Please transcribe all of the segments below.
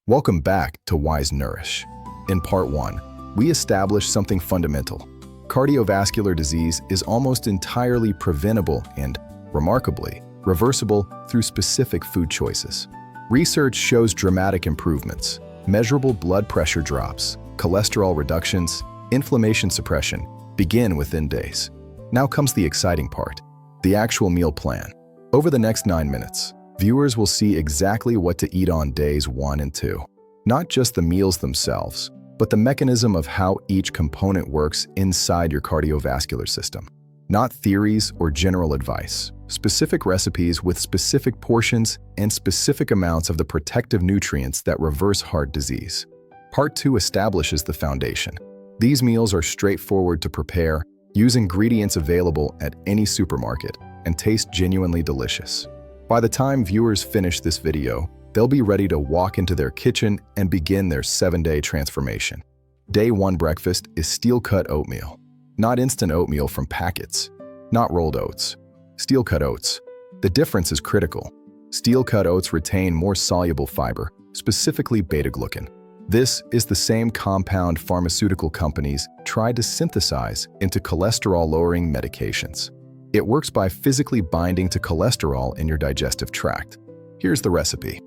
Welcome back to Wise Nourish. In part 1, we established something fundamental. Cardiovascular disease is almost entirely preventable and, remarkably, reversible through specific food choices. Research shows dramatic improvements, measurable blood pressure drops, cholesterol reductions, inflammation suppression begin within days. Now comes the exciting part, the actual meal plan. Over the next 9 minutes, viewers will see exactly what to eat on days 1 and 2. Not just the meals themselves, but the mechanism of how each component works inside your cardiovascular system. Not theories or general advice, specific recipes with specific portions and specific amounts of the protective nutrients that reverse heart disease. Part 2 establishes the foundation. These meals are straightforward to prepare, use ingredients available at any supermarket, and taste genuinely delicious. By the time viewers finish this video, they'll be ready to walk into their kitchen and begin their 7-day transformation. Day 1 breakfast is steel-cut oatmeal. Not instant oatmeal from packets. Not rolled oats. Steel-cut oats. The difference is critical. Steel-cut oats retain more soluble fiber, specifically beta-glucan. This is the same compound pharmaceutical companies tried to synthesize into cholesterol-lowering medications. It works by physically binding to cholesterol in your digestive tract. Here's the recipe.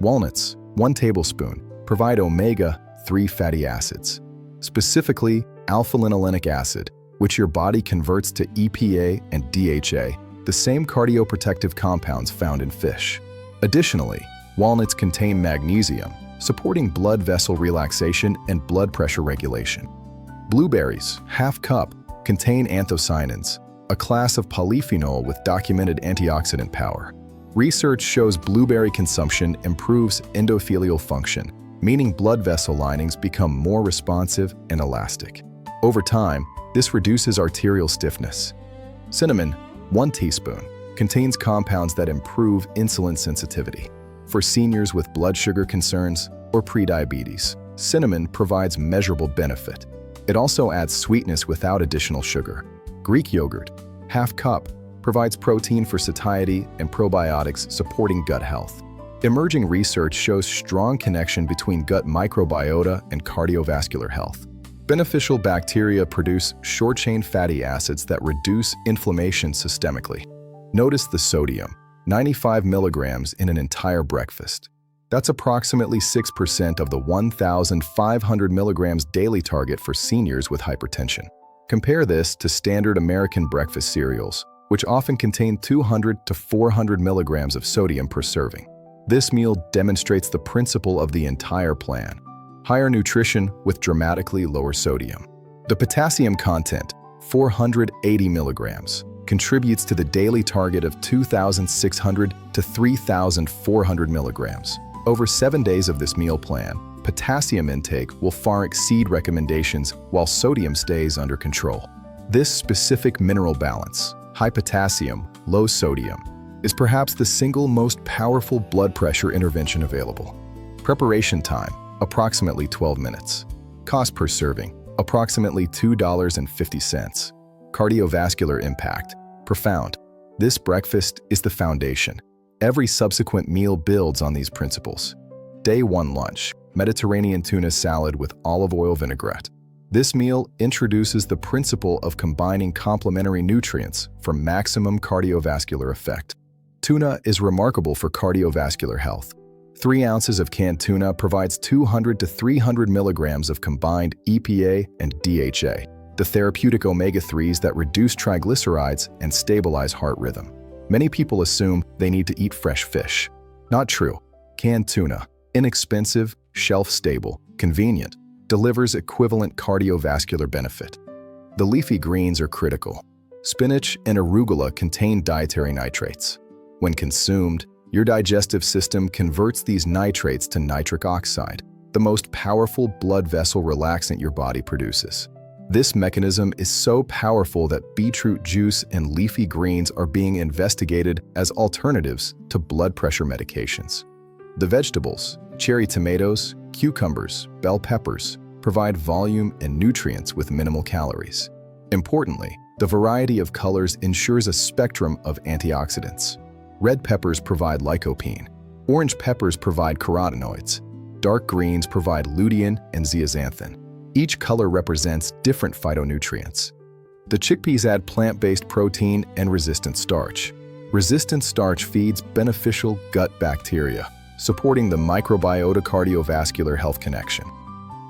Walnuts, 1 tablespoon, provide omega-3 fatty acids, specifically alpha-linolenic acid, which your body converts to EPA and DHA, the same cardioprotective compounds found in fish. Additionally, walnuts contain magnesium, supporting blood vessel relaxation and blood pressure regulation. Blueberries, ½ cup, contain anthocyanins, a class of polyphenol with documented antioxidant power. Research shows blueberry consumption improves endothelial function, meaning blood vessel linings become more responsive and elastic. Over time, this reduces arterial stiffness. Cinnamon, 1 teaspoon, contains compounds that improve insulin sensitivity. For seniors with blood sugar concerns or prediabetes, cinnamon provides measurable benefit. It also adds sweetness without additional sugar. Greek yogurt, ½ cup, provides protein for satiety and probiotics supporting gut health. Emerging research shows strong connection between gut microbiota and cardiovascular health. Beneficial bacteria produce short-chain fatty acids that reduce inflammation systemically. Notice the sodium, 95 milligrams in an entire breakfast. That's approximately 6% of the 1,500 milligrams daily target for seniors with hypertension. Compare this to standard American breakfast cereals, which often contain 200 to 400 milligrams of sodium per serving. This meal demonstrates the principle of the entire plan. Higher nutrition with dramatically lower sodium. The potassium content, 480 milligrams, contributes to the daily target of 2,600 to 3,400 milligrams. Over 7 days of this meal plan, potassium intake will far exceed recommendations while sodium stays under control. This specific mineral balance, high potassium, low sodium, is perhaps the single most powerful blood pressure intervention available. Preparation time, approximately 12 minutes. Cost per serving, approximately $2.50. Cardiovascular impact, profound. This breakfast is the foundation. Every subsequent meal builds on these principles. Day 1 lunch, Mediterranean tuna salad with olive oil vinaigrette. This meal introduces the principle of combining complementary nutrients for maximum cardiovascular effect. Tuna is remarkable for cardiovascular health. 3 ounces of canned tuna provides 200 to 300 milligrams of combined EPA and DHA, the therapeutic omega-3s that reduce triglycerides and stabilize heart rhythm. Many people assume they need to eat fresh fish. Not true. Canned tuna, inexpensive, shelf-stable, convenient, delivers equivalent cardiovascular benefit. The leafy greens are critical. Spinach and arugula contain dietary nitrates. When consumed, your digestive system converts these nitrates to nitric oxide, the most powerful blood vessel relaxant your body produces. This mechanism is so powerful that beetroot juice and leafy greens are being investigated as alternatives to blood pressure medications. The vegetables, cherry tomatoes, cucumbers, bell peppers, provide volume and nutrients with minimal calories. Importantly, the variety of colors ensures a spectrum of antioxidants. Red peppers provide lycopene, orange peppers provide carotenoids, dark greens provide lutein and zeaxanthin. Each color represents different phytonutrients. The chickpeas add plant-based protein and resistant starch. Resistant starch feeds beneficial gut bacteria, supporting the microbiota cardiovascular health connection.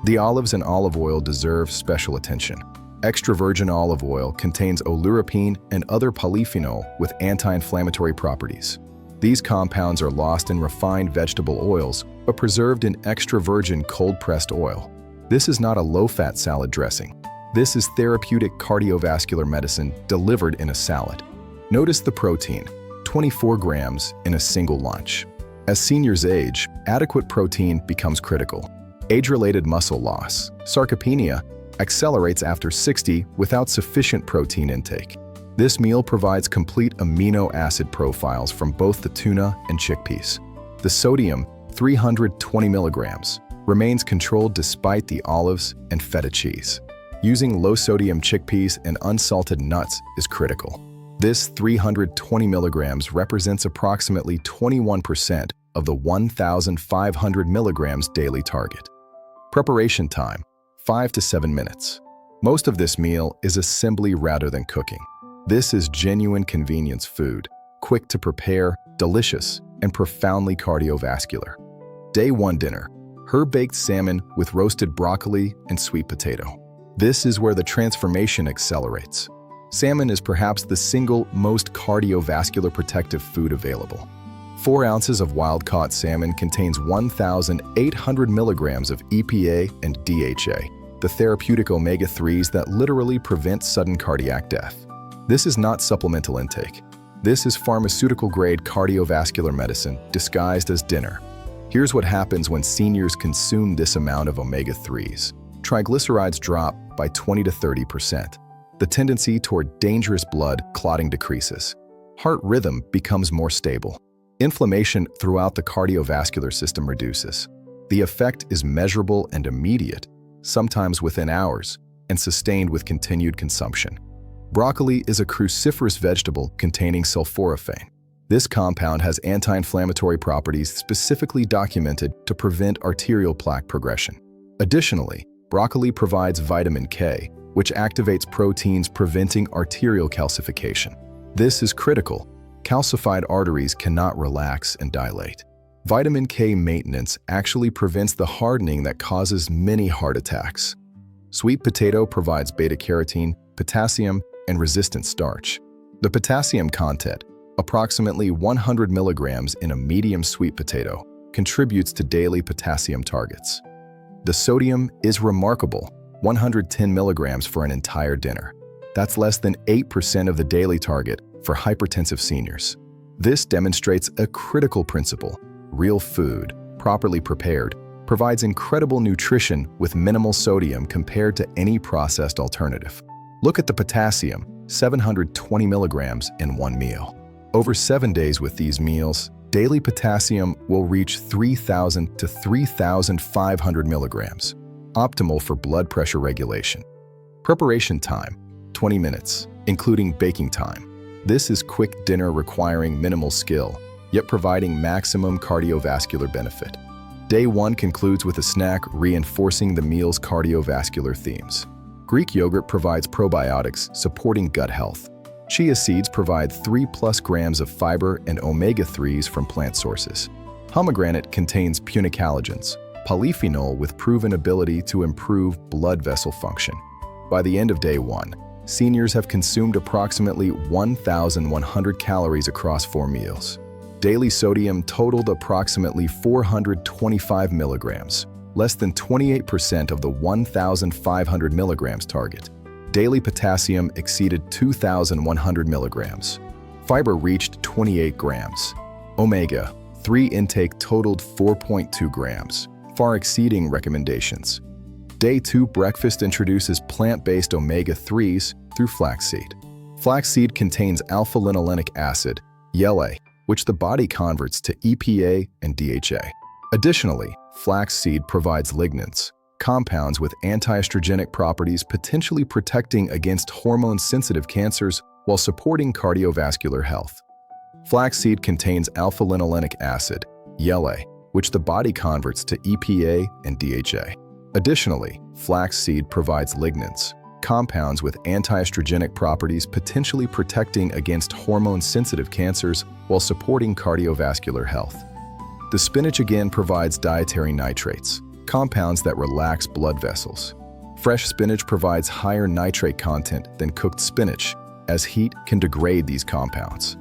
The olives and olive oil deserve special attention. Extra virgin olive oil contains oleuropein and other polyphenol with anti-inflammatory properties. These compounds are lost in refined vegetable oils but preserved in extra virgin cold-pressed oil. This is not a low-fat salad dressing. This is therapeutic cardiovascular medicine delivered in a salad. Notice the protein, 24 grams in a single lunch. As seniors age, adequate protein becomes critical. Age-related muscle loss, sarcopenia, accelerates after 60 without sufficient protein intake. This meal provides complete amino acid profiles from both the tuna and chickpeas. The sodium, 320 milligrams, remains controlled despite the olives and feta cheese. Using low-sodium chickpeas and unsalted nuts is critical. This 320 milligrams represents approximately 21% of the 1,500 milligrams daily target. Preparation time, 5 to 7 minutes. Most of this meal is assembly rather than cooking. This is genuine convenience food, quick to prepare, delicious, and profoundly cardiovascular. Day 1 dinner, herb-baked salmon with roasted broccoli and sweet potato. This is where the transformation accelerates. Salmon is perhaps the single most cardiovascular protective food available. 4 ounces of wild-caught salmon contains 1,800 milligrams of EPA and DHA, the therapeutic omega-3s that literally prevent sudden cardiac death. This is not supplemental intake. This is pharmaceutical-grade cardiovascular medicine disguised as dinner. Here's what happens when seniors consume this amount of omega-3s. Triglycerides drop by 20 to 30%. The tendency toward dangerous blood clotting decreases. Heart rhythm becomes more stable. Inflammation throughout the cardiovascular system reduces. The effect is measurable and immediate, sometimes within hours, and sustained with continued consumption. Broccoli is a cruciferous vegetable containing sulforaphane. This compound has anti-inflammatory properties specifically documented to prevent arterial plaque progression. Additionally, broccoli provides vitamin K, which activates proteins preventing arterial calcification. This is critical. Calcified arteries cannot relax and dilate. Vitamin K maintenance actually prevents the hardening that causes many heart attacks. Sweet potato provides beta-carotene, potassium, and resistant starch. The potassium content, approximately 100 milligrams in a medium sweet potato, contributes to daily potassium targets. The sodium is remarkable, 110 milligrams for an entire dinner. That's less than 8% of the daily target for hypertensive seniors. This demonstrates a critical principle. Real food, properly prepared, provides incredible nutrition with minimal sodium compared to any processed alternative. Look at the potassium, 720 milligrams in one meal. Over 7 days with these meals, daily potassium will reach 3,000 to 3,500 milligrams, optimal for blood pressure regulation. Preparation time, 20 minutes, including baking time. This is quick dinner requiring minimal skill, yet providing maximum cardiovascular benefit. Day 1 concludes with a snack reinforcing the meal's cardiovascular themes. Greek yogurt provides probiotics supporting gut health. Chia seeds provide 3+ grams of fiber and omega-3s from plant sources. Pomegranate contains punicalagins, polyphenol with proven ability to improve blood vessel function. By the end of day 1, seniors have consumed approximately 1,100 calories across 4 meals. Daily sodium totaled approximately 425 milligrams, less than 28% of the 1,500 milligrams target. Daily potassium exceeded 2,100 milligrams. Fiber reached 28 grams. Omega-3 intake totaled 4.2 grams, far exceeding recommendations. Day 2 breakfast introduces plant-based omega-3s through flaxseed. Flaxseed contains alpha-linolenic acid, LA, which the body converts to EPA and DHA. Additionally, flaxseed provides lignans, compounds with anti-estrogenic properties potentially protecting against hormone-sensitive cancers while supporting cardiovascular health. Flaxseed contains alpha-linolenic acid, LA, which the body converts to EPA and DHA. Additionally, flaxseed provides lignans, compounds with anti-estrogenic properties potentially protecting against hormone-sensitive cancers while supporting cardiovascular health. The spinach again provides dietary nitrates, compounds that relax blood vessels. Fresh spinach provides higher nitrate content than cooked spinach, as heat can degrade these compounds.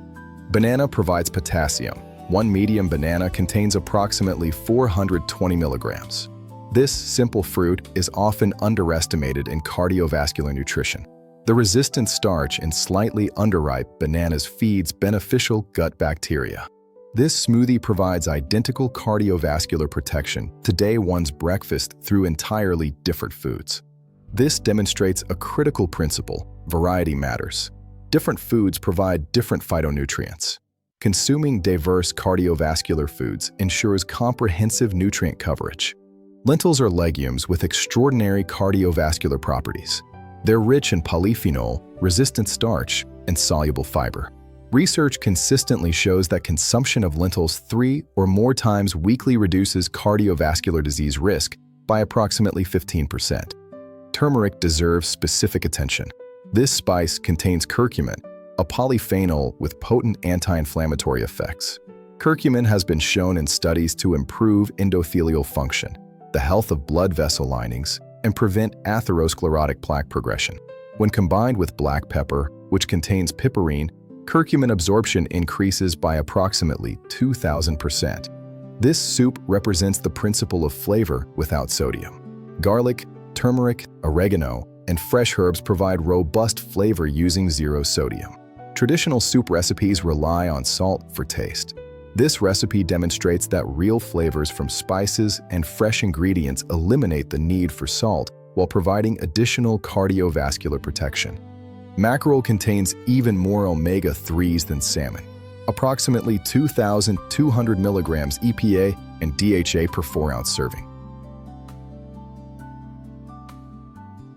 Banana provides potassium. One medium banana contains approximately 420 milligrams. This simple fruit is often underestimated in cardiovascular nutrition. The resistant starch in slightly underripe bananas feeds beneficial gut bacteria. This smoothie provides identical cardiovascular protection to day one's breakfast through entirely different foods. This demonstrates a critical principle: variety matters. Different foods provide different phytonutrients. Consuming diverse cardiovascular foods ensures comprehensive nutrient coverage. Lentils are legumes with extraordinary cardiovascular properties. They're rich in polyphenol, resistant starch, and soluble fiber. Research consistently shows that consumption of lentils 3 or more times weekly reduces cardiovascular disease risk by approximately 15%. Turmeric deserves specific attention. This spice contains curcumin, a polyphenol with potent anti-inflammatory effects. Curcumin has been shown in studies to improve endothelial function, the health of blood vessel linings, and prevent atherosclerotic plaque progression. When combined with black pepper, which contains piperine, curcumin absorption increases by approximately 2,000%. This soup represents the principle of flavor without sodium. Garlic, turmeric, oregano, and fresh herbs provide robust flavor using 0 sodium. Traditional soup recipes rely on salt for taste. This recipe demonstrates that real flavors from spices and fresh ingredients eliminate the need for salt while providing additional cardiovascular protection. Mackerel contains even more omega-3s than salmon, approximately 2,200 milligrams EPA and DHA per 4-ounce serving.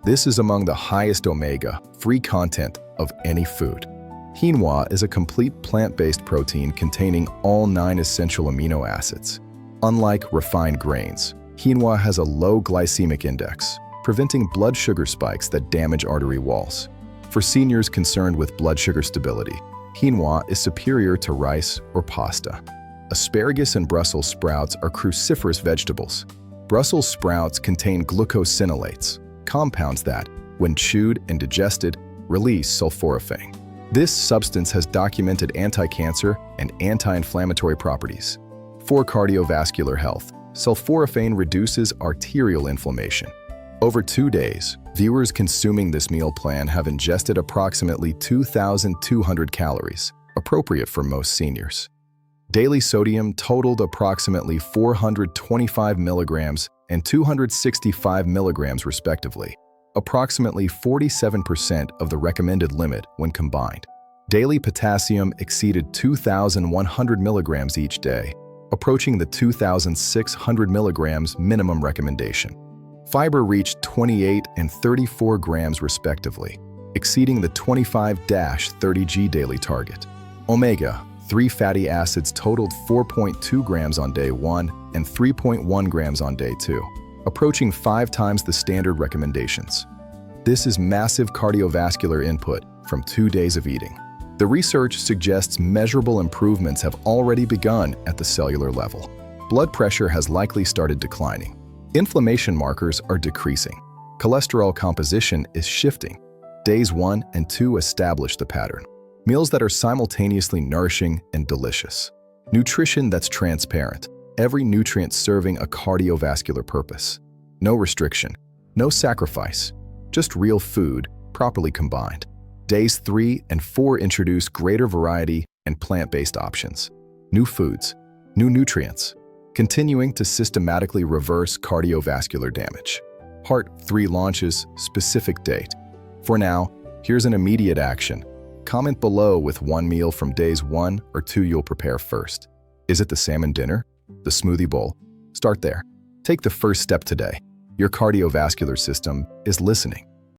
This is among the highest omega-free content of any food. Quinoa is a complete plant-based protein containing all 9 essential amino acids. Unlike refined grains, quinoa has a low glycemic index, preventing blood sugar spikes that damage artery walls. For seniors concerned with blood sugar stability, quinoa is superior to rice or pasta. Asparagus and Brussels sprouts are cruciferous vegetables. Brussels sprouts contain glucosinolates, compounds that, when chewed and digested, release sulforaphane. This substance has documented anti-cancer and anti-inflammatory properties. For cardiovascular health, sulforaphane reduces arterial inflammation. Over 2 days, viewers consuming this meal plan have ingested approximately 2,200 calories, appropriate for most seniors. Daily sodium totaled approximately 425 milligrams and 265 milligrams respectively, approximately 47% of the recommended limit when combined. Daily potassium exceeded 2,100 milligrams each day, approaching the 2,600 milligrams minimum recommendation. Fiber reached 28 and 34 grams respectively, exceeding the 25-30 G daily target. Omega-3 fatty acids totaled 4.2 grams on day 1 and 3.1 grams on day 2, approaching 5 times the standard recommendations. This is massive cardiovascular input from 2 days of eating. The research suggests measurable improvements have already begun at the cellular level. Blood pressure has likely started declining. Inflammation markers are decreasing. Cholesterol composition is shifting. Days 1 and 2 establish the pattern. Meals that are simultaneously nourishing and delicious. Nutrition that's transparent. Every nutrient serving a cardiovascular purpose. No restriction, no sacrifice, just real food properly combined. Days 3 and 4 introduce greater variety and plant-based options. New foods, new nutrients, continuing to systematically reverse cardiovascular damage. Part 3 launches, specific date. For now, here's an immediate action. Comment below with one meal from days 1 or 2 you'll prepare first. Is it the salmon dinner? The smoothie bowl? Start there. Take the first step today. Your cardiovascular system is listening.